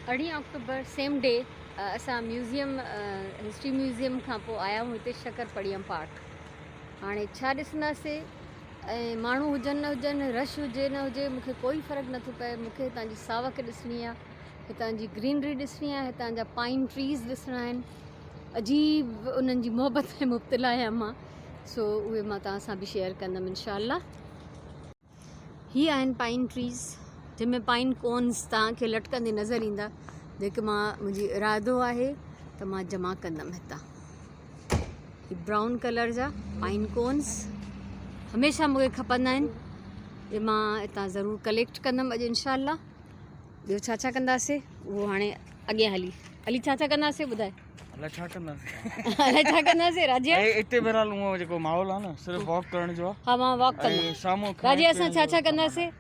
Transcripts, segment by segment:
अड़ी अक्टूबर same day असां museum history museum खां पोइ आया आहियूं हिते शक्करपड़ियम पार्क। हाणे छा ॾिसंदासीं ऐं माण्हू हुजनि न हुजनि, रश हुजे न हुजे, मूंखे कोई फ़र्क़ु नथो पए। मूंखे हितां जी सावक ॾिसणी आहे, हितां जी ग्रीनरी ॾिसणी आहे, हितां जा पाइन ट्रीज़ ॾिसणा आहिनि। अजीब उन्हनि जी मोहबत में मुब्तला आहियां मां, सो उहे मां तव्हां सां बि शेयर कंदमि इंशाअल्लाह। ही आहिनि पाइन ट्रीज़ जंहिंमें पाइन कोन्स तव्हांखे लटकंदे नज़र ईंदा, जेके मुंहिंजी इरादो आहे त मां जमा कंदमि हितां। ही ब्राउन कलर जा पाइन कोन्स हमेशह मूंखे खपंदा आहिनि, जे मां हितां ज़रूरु कलेक्ट कंदमि अॼु इंशाअल्लाह। ॿियो छा छा कंदासीं उहो हाणे अॻियां हली छा छा कंदासीं ॿुधाए। अलाए छा कंदासीं अलाए छा कंदासीं राजिया? हिते बहरहाल उहो जेको माहौल आहे न सिर्फ़ु वॉक करण जो आहे। हा मां वॉक कंदमि। साम्हूं राजिया असां छा छा कंदासीं?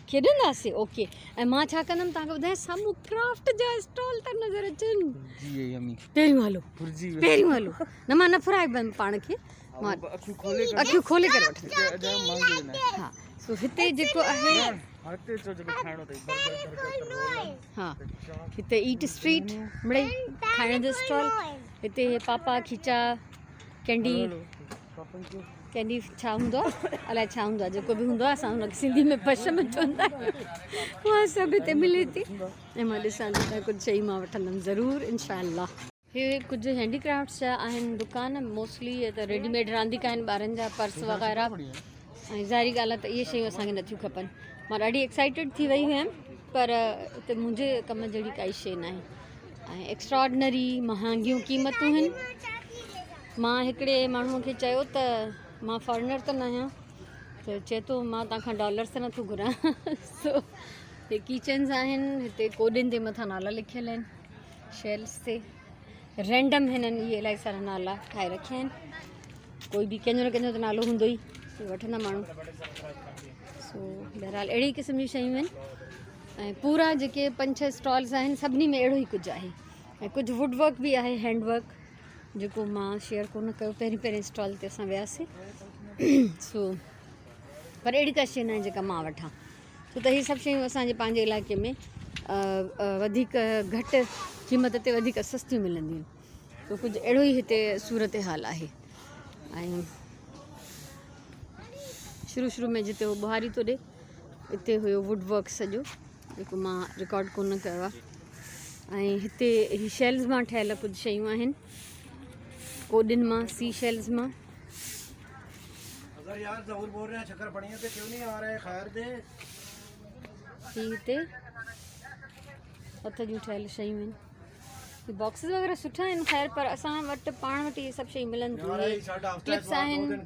खेॾंदासीं, ओके। ऐं मां छा कंदमि तव्हांखे ॿुधायां, साम्हूं क्राफ्ट जा स्टॉल था नज़र अचनि। पहिरियों हलो न मां न फुराइबमि पाण खे, मां अखियूं खोले करे वठंदमि। हा सो हिते जेको आहे, हा हिते ईट स्ट्रीट मिड़ई खाइण जो स्टॉल। हिते पापा खीचा कैंडी छा हूंदो आहे, अलाए छा हूंदो आहे, जेको बि हूंदो आहे असां हुनखे सिंधी में पशम चवंदा आहियूं, उहा सभु हिते मिले थी। ऐं मां ॾिसां थी त कुझु शइ मां वठंदमि ज़रूरु इंशाअल्लाह। हे कुझु हैंडीक्राफ्ट्स जा आहिनि दुकान, मोस्टली त रेडीमेड रांदिका आहिनि ॿारनि जा, पर्स वग़ैरह। ऐं ज़ाहिरी ॻाल्हि आहे त इहे शयूं असांखे नथियूं खपनि। मां ॾाढी एक्साइटेड थी वई हुयमि, पर हिते मुंहिंजे कम जहिड़ी काई शइ न आहे ऐं एक्स्ट्राऑर्डनरी महांगियूं क़ीमतूं आहिनि। मां हिकिड़े माण्हूअ खे चयो त मां फॉरेनर त न आहियां, त चए थो मां तव्हांखां डॉलर्स त नथो घुरां। सो हे किचन्स आहिनि, हिते कोडनि जे मथां नाला लिखियल आहिनि, शेल्स ते रैंडम हिननि इहे इलाही सारा नाला ठाहे रखिया आहिनि। कोई बि कंहिंजो न कंहिंजो त नालो हूंदो ई, वठंदा माण्हू। सो बहरहाल अहिड़ी क़िस्म जी शयूं आहिनि। ऐं पूरा जेके 5-6 स्टॉल्स आहिनि सभिनी में अहिड़ो ई कुझु आहे। ऐं कुझु वुडवर्क बि आहे, हैंडवर्क, जेको मां शेयर कोन कयो। पहिरीं स्टॉल ते असां वियासीं। सो पर अहिड़ी का शइ न आहे जेका मां वठां, छो त इहे सभु शयूं असांजे पंहिंजे इलाइक़े में वधीक घटि क़ीमत ते वधीक सस्तियूं मिलंदियूं आहिनि। तो कुझु अहिड़ो ई हिते सूरत हाल आहे। ऐं शुरू में जिते उहो बुहारी थो ॾे, हिते हुयो वुडवर्क सॼो, जेको मां रिकॉर्ड कोन कयो आहे। ऐं हिते ही शेल्स मां ठहियल कुझु शयूं आहिनि, कोडनि मां, सी शेल्स मां। हिते हथ जूं ठहियल शयूं आहिनि, बॉक्सिस वग़ैरह सुठा आहिनि ख़ैर, पर असां वटि पाण वटि इहे सभु शयूं मिलनि थियूं। क्लिप्स आहिनि,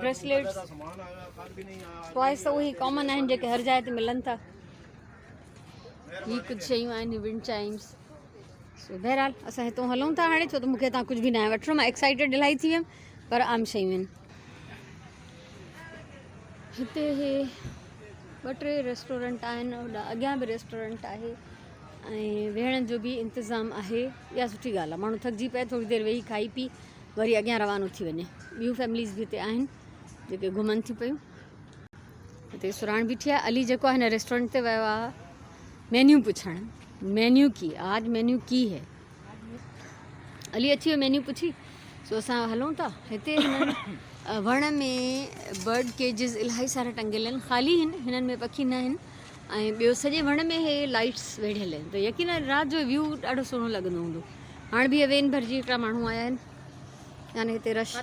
ब्रेसलेट्स, टॉयस त उहे कॉमन आहिनि जेके हर जाइ ते मिलनि था। ही कुझु शयूं आहिनि, विंड चाइम्स। सो बहरहाल असां हितां हलूं था हाणे, छो त मूंखे हितां कुझु बि न आहे वठिणो। मां एक्साइटेड इलाही थी वियमि, पर आम शयूं आहिनि। हिते हे 2-3 रेस्टोरेंट आहिनि, होॾा अॻियां बि रेस्टोरेंट आहे ऐं वेहण जो बि इंतज़ाम आहे। इहा सुठी ॻाल्हि आहे, माण्हू थकिजी पए, थोरी देरि वेही खाई पी वरी अॻियां रवानो थी वञे। ॿियूं फैमिलीज़ बि हिते आहिनि जेके घुमनि थियूं पियूं। हिते सुराण बीठी आहे। अली जेको आहे हिन रेस्टोरेंट ते वियो आहे मेन्यू पुछणु, मेन्यू की आज मेन्यू की है। अली अची वियो मेन्यू पुछी। सो असां हलूं था। हिते हिननि वण में बर्ड केजिस इलाही सारा टंगियल आहिनि, ख़ाली आहिनि, हिननि में पखी न आहिनि। ऐं ॿियो सॼे वण में हे लाइट्स वेढ़ियल आहिनि, त यकीन राति जो व्यू ॾाढो सुहिणो लॻंदो हूंदो। हाणे बि वेन भरिजी हिकिड़ा माण्हू आया आहिनि, यानी हिते रश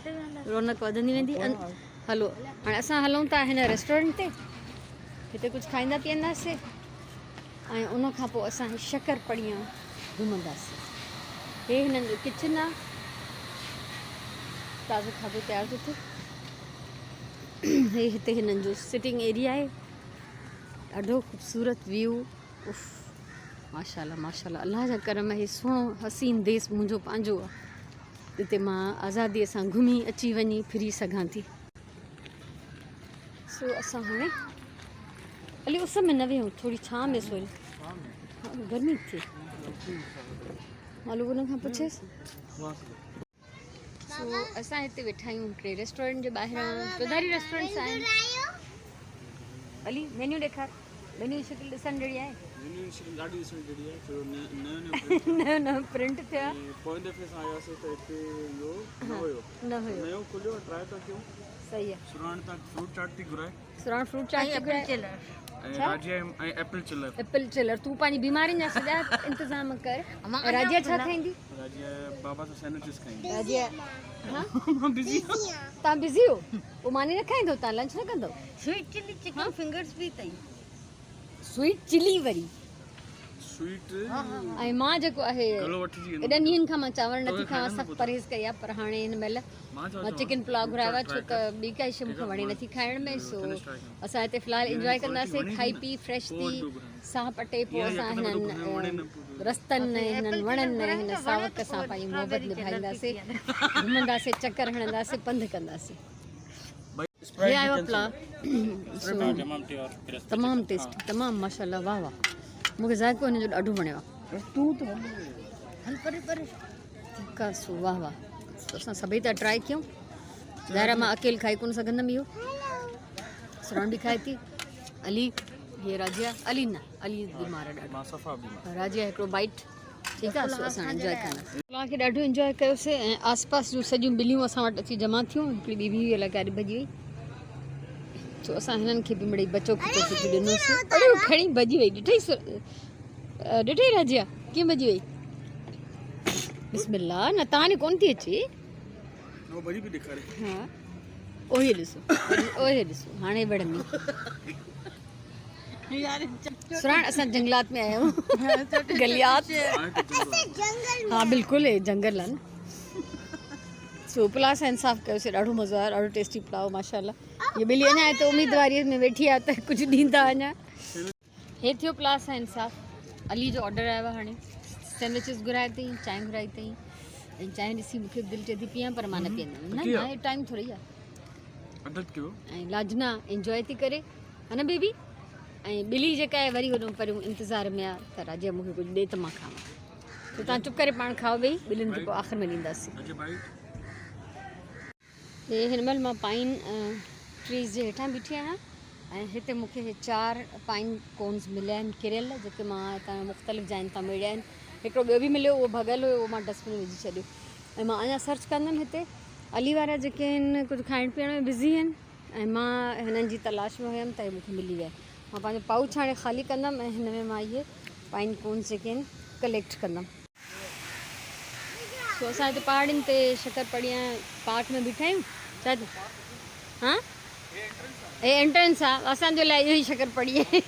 रौनक वधंदी वेंदी। हलो हाणे असां हलूं था हिन रेस्टोरेंट ते, हिते कुझु खाईंदा पीअंदासीं ऐं उन खां पोइ असां शक्करपड़िया घुमंदासीं। हे हिननि जो किचन आहे, ताज़ो खाधो तयारु थो थिए। हे हिते हिननि जो सिटिंग एरिया आहे, ॾाढो ख़ूबसूरत व्यू। उफ माशाल्लाह माशाल्लाह, अल्लाह जा करम। हे सुहिणो हसीन देश मुंहिंजो पंहिंजो आहे, जिते मां आज़ादीअ सां घुमी अची वञी फिरी सघां थी। सो असां हाणे अली उस में न वेहूं, थोरी छांव में सोई, गर्मी थी। मालूम उन खां पुछेसि। सो असां हिते वेठा आहियूं हिकिड़े रेस्टोरेंट जे ॿाहिरां। चौधारी रेस्टोरेंट्स आहिनि। अली मेन्यू ॾेखार। ॿिन्ही शिकिल ॾिसण जहिड़ी आहे गाड़ी ॾिसण जहिड़ी आहे छो नयो न प्रिंट थिया पोइ दफ़े सां आयासीं त हिते इहो न हुयो न हुयो नयो खुलियो ट्राई था कयूं सही आहे सुराण तां फ्रूट चाट थी घुराए सुराण फ्रूट चाट ऐं राजिया ऐं एप्पल चिलर चिलर तूं पंहिंजी बीमारियुनि जा सॼा इंतज़ाम कर राजिया छा खाईंदी राजिया बाबा सां सैंडविचिस खाईंदी राजिया हाँ मां बिज़ी तव्हां बिज़ी हो पोइ मानी न खाईंदो तव्हां लंच न कंदो स्वीट चिली चिकन फिंगर्स भी अथई स्वीट चिली वरी स्वीट ऐं मां जेको आहे गलो वठिजी वेंदो एॾनि ॾींहंनि खां मां चांवर नथी खावां सख़्तु परहेज़ कई आहे पर हाणे हिन महिल मां मां चिकन पुलाव घुरायो आहे छो त ॿी काई शइ मूंखे वणे नथी खाइण में सो असां हिते फ़िलहालु इंजॉय कंदासीं खाई पी फ्रेश थी साह पटे पोइ असां हिननि रस्तनि हिननि वणनि हिन सावक सां पंहिंजी मोहबत निभाईंदासीं घुमंदासीं चकर हणंदासीं पंधु कंदासीं हे आयो प्ला तमामु टेस्ट तमामु माशाल्लाह वाह वाह मूंखे ज़ाइको हिन जो ॾाढो वणियो आहे तूं त हल पर ठीकु आहे सो वाह वाह तो असां सभई था ट्राई कयूं ज़ाहिर मां अकेले खाई कोन सघंदमि इहो सुरण बि खाए थी अली हे राजिया अली न अली बीमार आहे ॾाढो मां सफ़ा बीमार राजिया हिकिड़ो बाइट ठीकु आहे सो असां इंजॉय कंदासीं तव्हांखे ॾाढो इंजॉय कयोसीं ऐं आसपास जूं सॼियूं बिलियूं असां वटि अची जमा थियूं हिकिड़ी ॿी बि अलाए काॾे भॼी वई सो असां हिननि खे बि मिड़ई बचो खिचो खिची ॾिनोसीं अड़े खणी भॼी वई ॾिठई राजिया कीअं भॼी वई बिस्मिल्लाह न तव्हां कोन थी अचे नो बड़ी भी ॾेखारे हा ओहे ॾिसो हाणे वणंदी सुराण असां जंगलात में आया आहियूं गलियात हा बिल्कुलु हे जंगल आहे न सो पुलाव सां इंसाफ़ कयोसीं ॾाढो मज़ो आयो ॾाढो टेस्टी पुलाव माशाल्लाह ये ॿिली अञा हिते उम्मीदवारीअ में वेठी आहे त कुझु ॾींदा अञा हे थियो पुलाव सां इंसाफ़ अली जो ऑडर आयो आहे हाणे सैंडविचिस घुराए अथई चांहि घुराई अथई ऐं चांहि ॾिसी मूंखे दिलि चए थी पीआं पर मां न पीअंदमि न हे टाइम थोरी आहे अदद कयो ऐं लाजना इंजॉय थी करे हा न बेबी ऐं ॿिली जेका आहे वरी वॾो परियूं इंतज़ार में आहे त राजिया मूंखे कुझु ॾे त मां खावां त तव्हां चुप करे पाण खाओ वेही ॿिलियुनि खे पोइ आख़िर में ॾींदासीं अजय भाई हे हिन महिल मां पाइन ट्रीज़ जे हेठां बीठी आहियां ऐं हिते मूंखे हे 4 पाइन कोन्स मिलिया आहिनि किरियल जेके मां हितां मुख़्तलिफ़ जाइनि तां मिलिया आहिनि हिकिड़ो ॿियो बि मिलियो उहो भॻल हुयो उहो मां डस्टबिन में विझी छॾियो ऐं मां अञा सर्च कंदमि हिते अली वारा जेके आहिनि कुझु खाइण पीअण में बिज़ी आहिनि ऐं मां हिननि जी तलाश में हुयमि त हे मूंखे मिली विया मां पंहिंजो पाउच हाणे ख़ाली कंदमि ऐं हिन में मां इहे पाइन कोन्स जेके आहिनि कलेक्ट कंदमि सो असां हिते पहाड़ियुनि ते शक्करपड़िया पार्क में बीठा आहियूं छा हा हे एंट्रेंस आहे असांजे लाइ इहो ई शक्करपड़ी आहे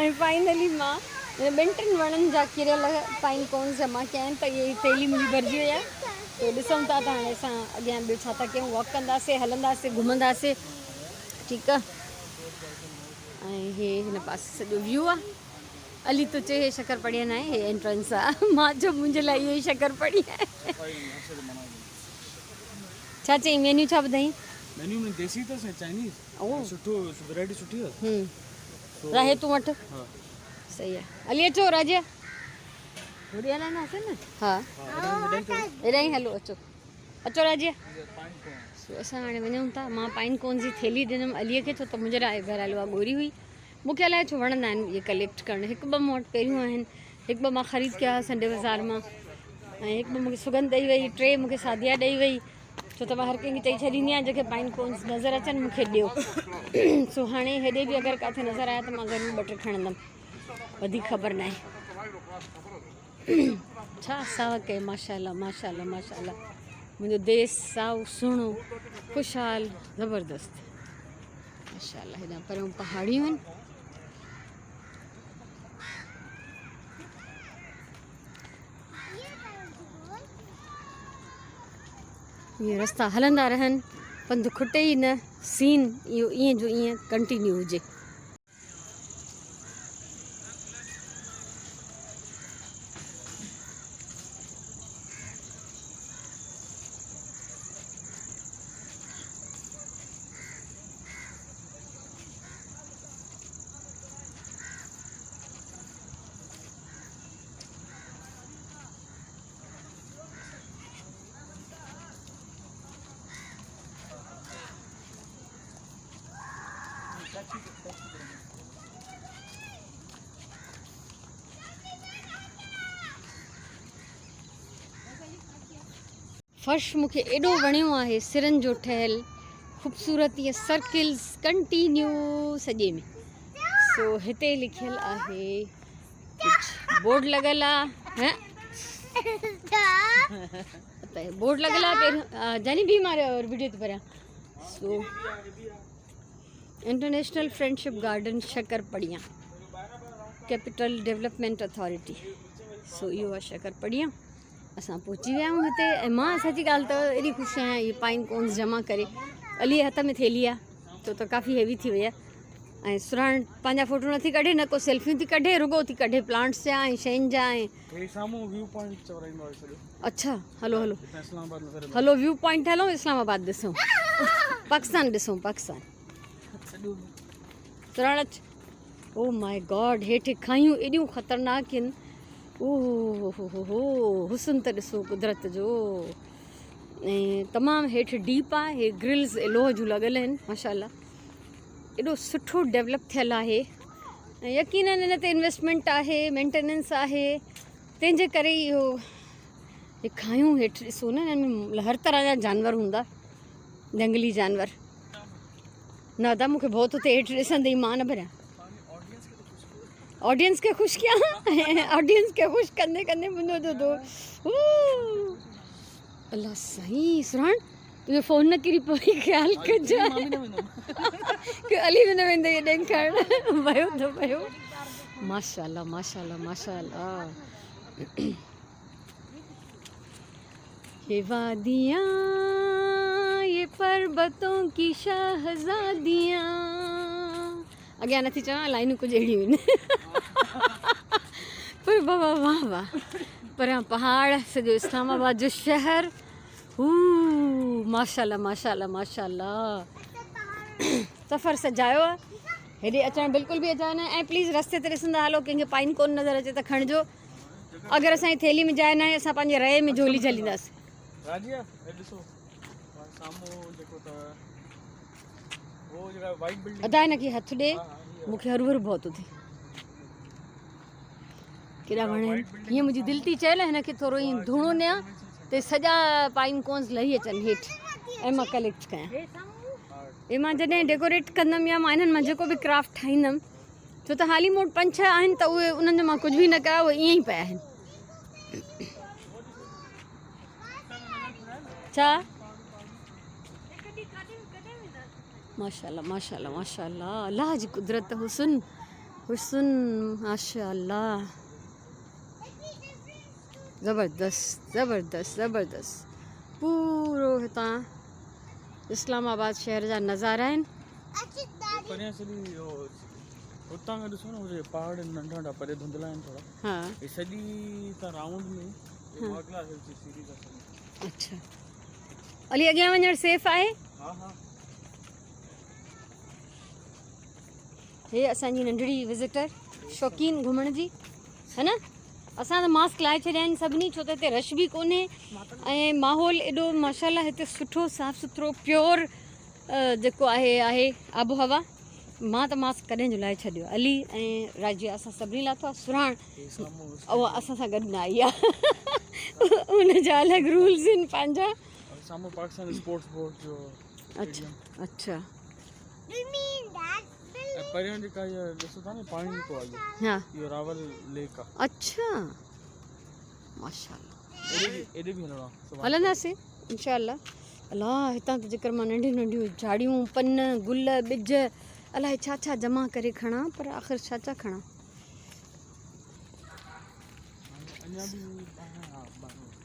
ऐं फाइनली मां 2-3 वणनि जा किरियल पाइन कोन्स जमा कया आहिनि त इहे थैली मुंहिंजी भरिजी वई आहे त ॾिसूं था त हाणे असां अॻियां ॿियो छा था कयूं वॉक कंदासीं हलंदासीं घुमंदासीं ठीकु आहे ऐं हे हिन पासे सॼो व्यू आहे अली तो चए हे शक्करपड़िया न आहे हे एंट्रेंस आहे मां जो मुंहिंजे लाइ इहो ई शक्करपड़ी आहे छा चई मेन्यू छा ॿुधाई मेन्यू में देसी त चाइनीज़ ओ सुठो वैरायटी सुठी आहे रहे तूं वटि हा सही आहे हली अचो राजा होॾे हलंदासीं न हा हेॾा ई हलो अचो अचो राजा सो असां हाणे वञूं था मां पाइन कोन जी थैली ॾिनमि अलीअ खे छो त मुंहिंजे लाइ घर हलवा ॻोरी हुई मूंखे अलाए छो वणंदा आहिनि इहे कलेक्ट करणु 1-2 मूं वटि पहिरियों आहिनि 1-2 मां ख़रीद कया संडे बाज़ार मां ऐं 1-2 मूंखे सुगंध ॾेई वई 3 मूंखे सादिया ॾेई वई छो त मां हर कंहिंखे चई छॾींदी आहियां जेके पाइन कोन्स नज़र अचनि मूंखे ॾियो सो हाणे हेॾे बि अगरि किथे नज़र आया त मां ज़रूरु 2-3 खणंदमि वधीक ख़बर न आहे छा सावक आहे माशाल्लाह माशाल्लाह माशाल्लाह मुंहिंजो देश साओ सुहिणो ख़ुशहाल ज़बरदस्त माशाल्लाह हेॾा परियों पहाड़ियूं आहिनि ये रास्ता हलंदा रहनि पंधु खुटे ई न सीन इहो ईअं जो ईअं कंटिन्यू हुजे फर्श मूंखे एॾो वणियो आहे सिरनि जो ठहियलु ख़ूबसूरत ईअं सर्किल्स कंटिन्यू सॼे में। सो हिते लिखियलु आहे कुझु बोर्ड लॻल आहे त बोर्ड लॻल आहे पहिरियों जानी बि मारे और वीडियो थी परियां। So international friendship garden Shakarparian capital development authority. So इहो आहे शकरपड़िया। असां पहुची विया आहियूं हिते ऐं मां सची ॻाल्हि त एॾी ख़ुशि आहियां इहे पाइन कोन्स जमा करे। अली हथ में थैली आहे छो त काफ़ी हैवी थी वई आहे ऐं सुराण पंहिंजा फ़ोटो नथी कढे न को सेल्फियूं थी कढे रुगो थी कढे प्लांट्स जा ऐं शयुनि जा ऐं साम्हूं व्यू पॉइंट चवराईंदो आहे सॼो। अच्छा हलो हलो इस्लामाबाद नज़र में हलो व्यू पॉइंट हलो इस्लामाबाद ॾिसूं पाकिस्तान ॾिसूं पाकिस्तान सॼो सुराण अच। ओ माय गॉड हेठि खायूं एॾियूं ख़तरनाक आहिनि। ओहो हो हुस्न त ॾिसो कुदरत जो ऐं तमामु हेठि डीप आहे। हे ग्रिल्स लोह जूं लॻल आहिनि माशाल्लाह। एॾो सुठो डेवलप थियलु आहे ऐं यकीनन हिन ते इन्वेस्टमेंट आहे मेंटेनेंस आहे तंहिंजे करे इहो हे खायूं हेठि ॾिसो न हिन में हर तरह जा जानवर हूंदा जंगली जानवर। न त मूंखे भउ थो थिए हेठि ॾिसंदे ई मां न भरियां। ऑडियंस खे ख़ुशि कयां ऑडियंस खे ख़ुशि कंदे कंदे मुंहिंजो जो अलाह साईं सुराण तुंहिंजो फ़ोन न किरी पई ख़्यालु कजांइ की अली बि न वेंदो इहे ॾेखारण वियो त वियो। माशाल्लाह माशाल्लाह माशाल्लाह। ये वादियाँ ये पर्वतों की शहज़ादियाँ अॻियां नथी चवां लाइनूं कुझु अहिड़ियूं आहिनि पर बाबा वाह वाह परियां पहाड़ सॼो इस्लामाबाद जो शहर हू माशाल्लाह माशाल्लाह माशाल्लाह। सफ़र सजायो आहे हेॾे अचणु बिल्कुलु बि अजायो न ऐं प्लीज़ रस्ते ते ॾिसंदा हलो कंहिंखे पाइन कोन नज़र अचे त खणिजो। अगरि असांजी थैली में जाइ न आहे असां पंहिंजे रए में झोली झलींदासीं। राजिया हे ॾिसो साम्हूं जेको त वो जेका वाइट बिल्डिंग अदा हिन खे हथु ॾे मूंखे हरू भरू भउ थो थिए केॾा वण आहिनि। हीअं मुंहिंजी दिलि थी चए न हिन खे थोरो ईअं धूणो ॾियां त सॼा पाइन कोन्स लही अचनि हेठि ऐं मां कलेक्ट कयां। ऐं मां जॾहिं डेकोरेट कंदमि या मां इन्हनि मां जेको बि क्राफ्ट ठाहींदमि छो त हाली मूं वटि 5-6 आहिनि त उहे उन्हनि जो मां कुझु बि न कया उहे ईअं ई पिया आहिनि। छा माशाल्लाह माशाल्लाह माशाल्लाह अल्लाह जी कुदरत हुस्न हुस्न माशाल्लाह ज़बरदस्त ज़बरदस्त ज़बरदस्त। पूरो हितां इस्लामाबाद शहर जा नज़ारा आहिनि। परियां सॼी हुतां खां ॾिसो न उहे पहाड़ नंढा नंढा परे धुंधला आहिनि थोरा। हा हे सॼी त राउंड में अगला सीधी था सॼी। अच्छा अली अॻियां वञणु सेफ आहे। हा हा हे असांजी नंढड़ी विज़िटर शौक़ीन घुमण जी है न। असां त मास्क लाए छॾिया आहिनि सभिनी छो त हिते रश बि कोन्हे ऐं माहौल एॾो माशाल्लाह हिते सुठो साफ़ु सुथिरो प्योर जेको आहे आबो हवा। मां त मास्क कॾहिं जो लाए छॾियो। अली ऐं राजिया असां सभिनी लाथो आहे। सुराण उहा असां सां गॾु न आई आहे उनजा अलॻि रूल्स आहिनि पंहिंजा। साम्हूं पाकिस्तान स्पोर्ट्स बोर्ड जो। अच्छा अच्छा ऐं परियां जेका इहा ॾिसो था न पाणी निकितो आहे हा इहो रावल लेक आहे। अच्छा माशाल्लाह एॾे बि हलणो आहे हलंदासीं इंशाअल्लाह। अलाह हितां त जेकर मां नंढियूं नंढियूं झाड़ियूं पन गुल ॿिज अलाए छा छा जमा करे खणा पर आख़िर छा छा खणा।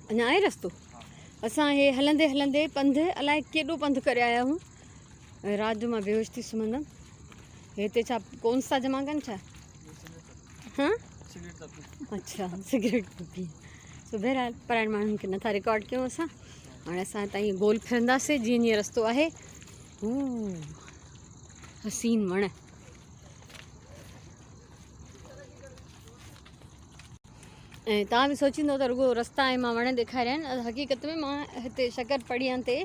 अञा आहे रस्तो। असां हे हलंदे हलंदे पंधु अलाए केॾो पंधु करे आया आहियूं ऐं राति जो मां बेहोश थी सुम्हंदमि। हिते छा कोन्स था जमा कनि छा। हाँ अच्छा सिगरेट पी सो बहरहाल पराइण माण्हुनि खे नथा रिकॉर्ड कयूं असां। हाणे असां हितां ईअं गोल फिरंदासीं जीअं जीअं रस्तो आहे हू हसीन वण। ऐं तव्हां बि सोचींदो त रुगो रस्ता ऐं मां वण ॾेखारिया आहिनि। हक़ीक़त में मां हिते शकरपड़िया ते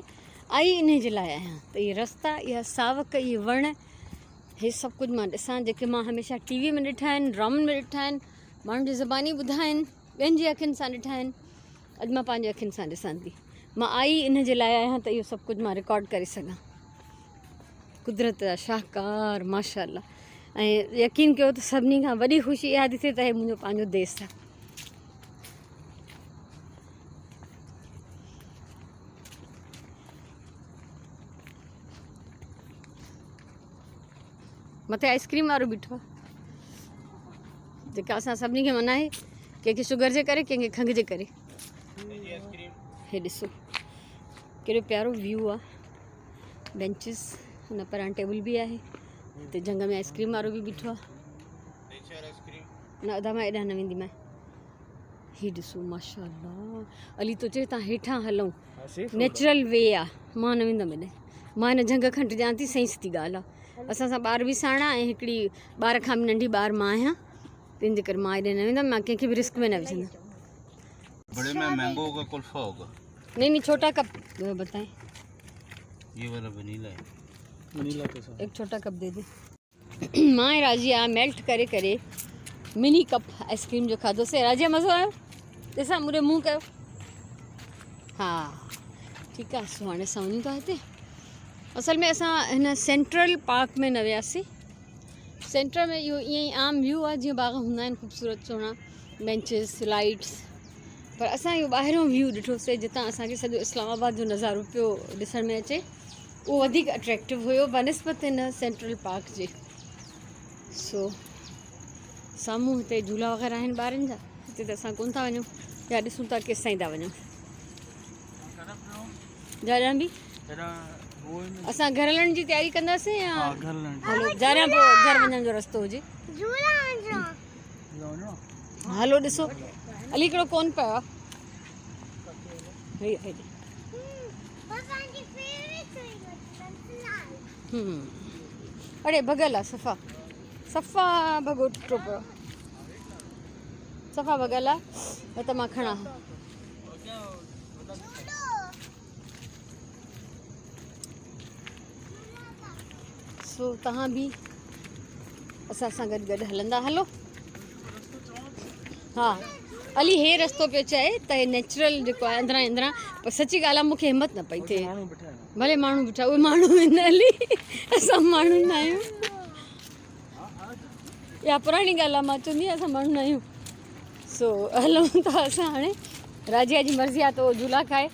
आई इन जे लाइ आहियां त इहे रस्ता इहा सावक इहे वण हे सभु कुझु मां ॾिसां जेके मां हमेशह टीवी में ॾिठा आहिनि ड्रामनि में ॾिठा आहिनि माण्हुनि जी ज़बानी ॿुधा आहिनि ॿियनि जी अखियुनि सां ॾिठा आहिनि। अॼु मां पंहिंजी अखियुनि सां ॾिसां थी मां आई इन जे लाइ आहियां त इहो सभु कुझु मां रिकॉर्ड करे सघां। कुदरत जा शाहकार माशाअल्लाह। ऐं यकीन कयो त सभिनी खां वॾी ख़ुशी इहा थी थिए त हे मुंहिंजो पंहिंजो देश आहे। मथे आइस्क्रीम वारो बीठो आहे जेका असां सभिनी खे मना आहे, कंहिंखे शुगर जे करे, कंहिंखे खंघि जे करे। हे ॾिसो कहिड़ो प्यारो व्यू आहे, बेंचिस, हुन परां टेबल बि आहे, हिते जंग में आइस्क्रीम वारो बि बीठो आहे। न अदा मां एॾां न वेंदी मां। हीउ ॾिसो माशाअल्लाह। अली तो चए तव्हां हेठां हलूं, नेचुरल वे आहे, मां न वेंदमि एॾे। मां हिन जंग खंड ॾियां थी, सही सिधी ॻाल्हि आहे। असां सां ॿार बि साण आहे ऐं हिकिड़ी ॿार खां बि नंढी ॿार मां आहियां, तंहिंजे करे मां हेॾे न वेंदमि, मां कंहिंखे बि रिस्क में न विझंदमि। बड़े में मैंगो होगा, कुल्फा होगा? नहीं छोटा कप बताएं। ये वाला वनीला है। वनीला के साथ एक छोटा कप दे दे। मां ऐं राजिया मेल्ट करे करे मिनी कप आइस्क्रीम जो खाधोसीं। राजिया मज़ो आयो? ॾिसां मुरे मुंहुं कयो। हा ठीकु आहे। सो हाणे असां वञूं था हिते। असल में असां हिन सेंट्रल पार्क में न वियासीं। सेंट्रल में इहो ईअं ई आम व्यू आहे जीअं बाग हूंदा आहिनि ख़ूबसूरत सुहिणा, बेंचिस, लाइट्स, पर असां इहो ॿाहिरियों व्यू ॾिठोसीं जितां असांखे सॼो इस्लामाबाद जो नज़ारो पियो ॾिसण में अचे। उहो वधीक अट्रैक्टिव हुयो बनस्बत हिन सेंट्रल पार्क जे। सो साम्हूं हिते झूला वग़ैरह आहिनि ॿारनि जा, हिते त असां कोन था वञूं, या ॾिसूं था केसि ताईं था वञूं। जारियां बि असां घर हलण जी तयारी कंदासीं या हलो जारियां पोइ घर वञण जो रस्तो हुजे। हलो ॾिसो अली कहिड़ो कोन पियो आहे। अड़े भॻल आहे सफ़ा सफ़ा भॻो टुटो पियो, सफ़ा भॻल आहे, न त मां खणा। सो तव्हां बि असां सां गॾु गॾु हलंदा हलो। हा अली हे रस्तो पियो चए त हे नेचुरल जेको आहे अंदरां अंदरां, पर सची ॻाल्हि आहे मूंखे हिमत न पई थिए। भले माण्हू बीठा, उहे माण्हू आहिनि अली, असां माण्हू न आहियूं। इहा पुराणी ॻाल्हि आहे, मां चवंदी आहियां असां माण्हू न आहियूं। सो हलूं था असां हाणे। राजिया जी मर्ज़ी आहे त उहो झूला खाए,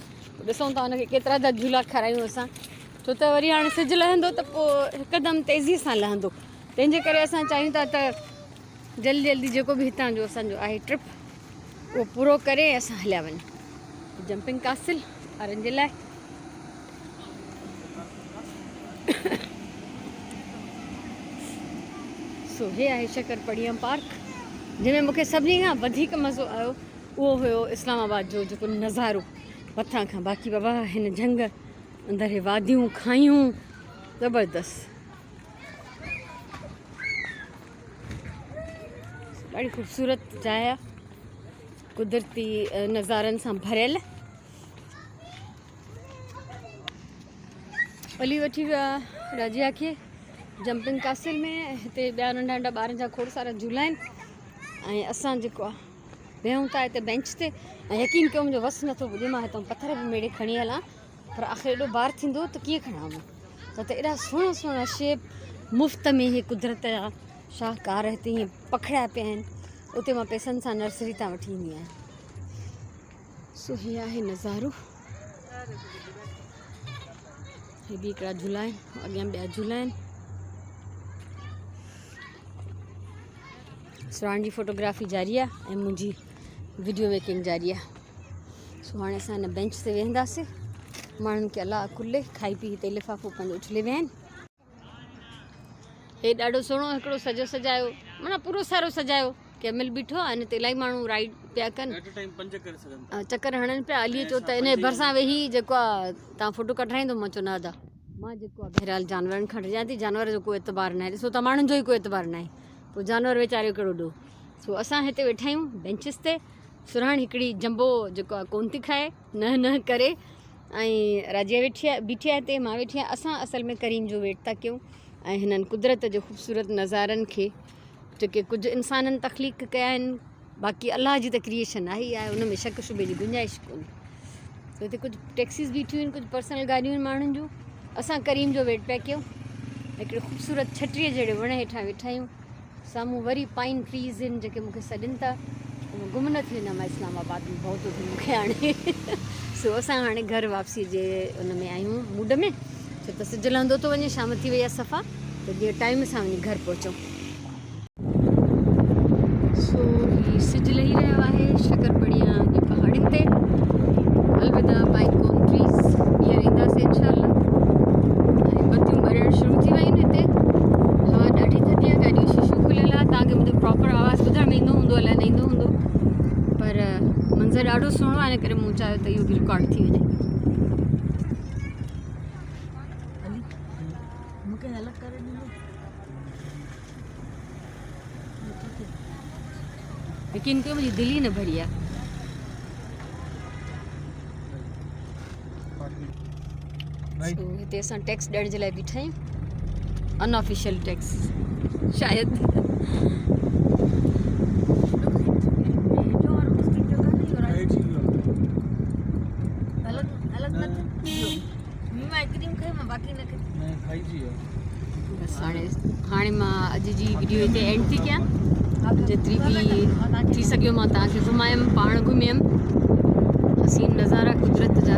ॾिसूं था हुनखे केतिरा था झूला खारायूं असां, छो त वरी हाणे सिजु लहंदो त पोइ हिकदमि तेज़ीअ सां लहंदो। तंहिंजे करे असां चाहियूं था त जल्दी जल्दी जेको बि हितां जो असांजो आहे ट्रिप उहो पूरो करे असां हलिया वञूं। जंपिंग कासिल ॿारनि जे लाइ। सो हे आहे शकरपड़िया पार्क, जंहिंमें मूंखे सभिनी खां वधीक मज़ो आयो उहो हुयो इस्लामाबाद जो जेको नज़ारो मथां खां। बाक़ी बाबा हिन जंग अंदरि वादियूं खायूं ज़बरदस्त, ॾाढी ख़ूबसूरत जाइ आहे, कुदरती नज़ारनि सां भरियल। अली वठी वियो आहे राजिया खे जंपिंग कासिल में। हिते ॿिया नंढा नंढा ॿारनि जा खोड़ सारा झूला आहिनि ऐं असां जेको आहे वेहूं था हिते बेंच ते। ऐं यकीन कयो मुंहिंजो वस नथो पुॼे, मां हितां पथर बि मेड़े खणी हलां, पर आख़िर एॾो बार थींदो त कीअं खणां मां। त एॾा सुहिणा सुहिणा शेप मुफ़्त में इहे कुदरत जा शाहकार हिते हीअं पखिड़िया पिया आहिनि। उते मां पैसनि सां नर्सरी तां वठी ईंदी आहियां। सो हीअ आहे नज़ारो। हे बि हिकिड़ा झूला आहिनि, अॻियां ॿिया झूला आहिनि। सुहाण जी फ़ोटोग्राफी जारी आहे ऐं मुंहिंजी वीडियो मेकिंग जारी आहे। सो हाणे असां हिन बेंच ते वेहंदासीं। माण्हुनि खे अलाह खुले खाई पी हिते लिफ़ाफ़ो पंहिंजो उछले विया आहिनि। हे ॾाढो सुहिणो हिकिड़ो सजो सजायो, माना पूरो सारो सजायो, कैमल बीठो आहे, हिन ते इलाही माण्हू राइड पिया कनि, चकर हणनि पिया। अलीअ चयो त इन भरिसां वेही जेको आहे तव्हां फ़ोटो कढाईंदो। मां चयो न अदा, मां जेको आहे बहरहाल जानवरनि खां डिॼां थी, जानवर जो कोई एतबार न आहे। ॾिसो त माण्हुनि जो ई कोई एतबार न आहे, पोइ जानवर वीचारियो कहिड़ो ॾोह। सो असां हिते वेठा आहियूं बेंचिस ते। सुराण हिकिड़ी जंबो जेको आहे कोन थी खाए, न न करे, ऐं राजिया वेठी आहे, बीठी आहे हिते, मां वेठी आहियां। असां असल में करीम जो वेट था कयूं ऐं हिननि कुदरत जो ख़ूबसूरत नज़ारनि खे, जेके कुझु इंसाननि तख़लीक़ कया आहिनि, बाक़ी अलाह जी त क्रिएशन आहे ई आहे, उन में शक शुबे जी गुंजाइश कोन्हे। तो हिते कुझु टैक्सीस बीठियूं आहिनि, कुझु पर्सनल गाॾियूं आहिनि माण्हुनि जूं। असां करीम जो वेट पिया कयूं, हिकिड़े ख़ूबसूरत छटीअ जहिड़े वण हेठां वेठा आहियूं। साम्हूं वरी पाइन ट्रीज़ आहिनि जेके मूंखे सॾनि था। गुम न थी वञा मां इस्लामाबाद में, बहुत थी मूंखे हाणे। सो असां हाणे घर वापसी जे उन में आहियूं, मूड में, छो त सिजु लहंदो थो वञे, शाम थी वई आहे सफ़ा, त जीअं टाइम सां वञी घर पहुचूं। सो ही सिजु लही रहियो आहे शकरपड़िया जी पहाड़ियुनि ते। अलविदा पाइन कोन ट्रीज़, ॿीहर ईंदासीं इंशाल्लाह। ऐं बतियूं ॿरण शुरू थी वियूं आहिनि हिते। हवा ॾाढी थधी आहे, गाॾियूं शीशो खुलियल आहे। तव्हांखे मुंहिंजो प्रॉपर आवाज़ु ॿुधण में ईंदो हूंदो, अलाए न ईंदो हूंदो, पर मंज़रु ॾाढो सुहिणो आहे, इन करे मूं चाहियो त इहो बि रिकॉर्ड थी वञे। मूंखे हेल्प करे ॾींदो। यकीन कयो मुंहिंजी दिलि ई न भरी आहे। सो हिते असां टैक्स ॾियण जे लाइ बीठा आहियूं, अनऑफिशियल टैक्स शायदि। बसि हाणे मां अॼु जी वीडियो हिते एंड थी कयां। जेतिरी बि थी सघियो मां तव्हांखे घुमायमि, पाण घुमियमि, हसीन नज़ारा कुदरत जा।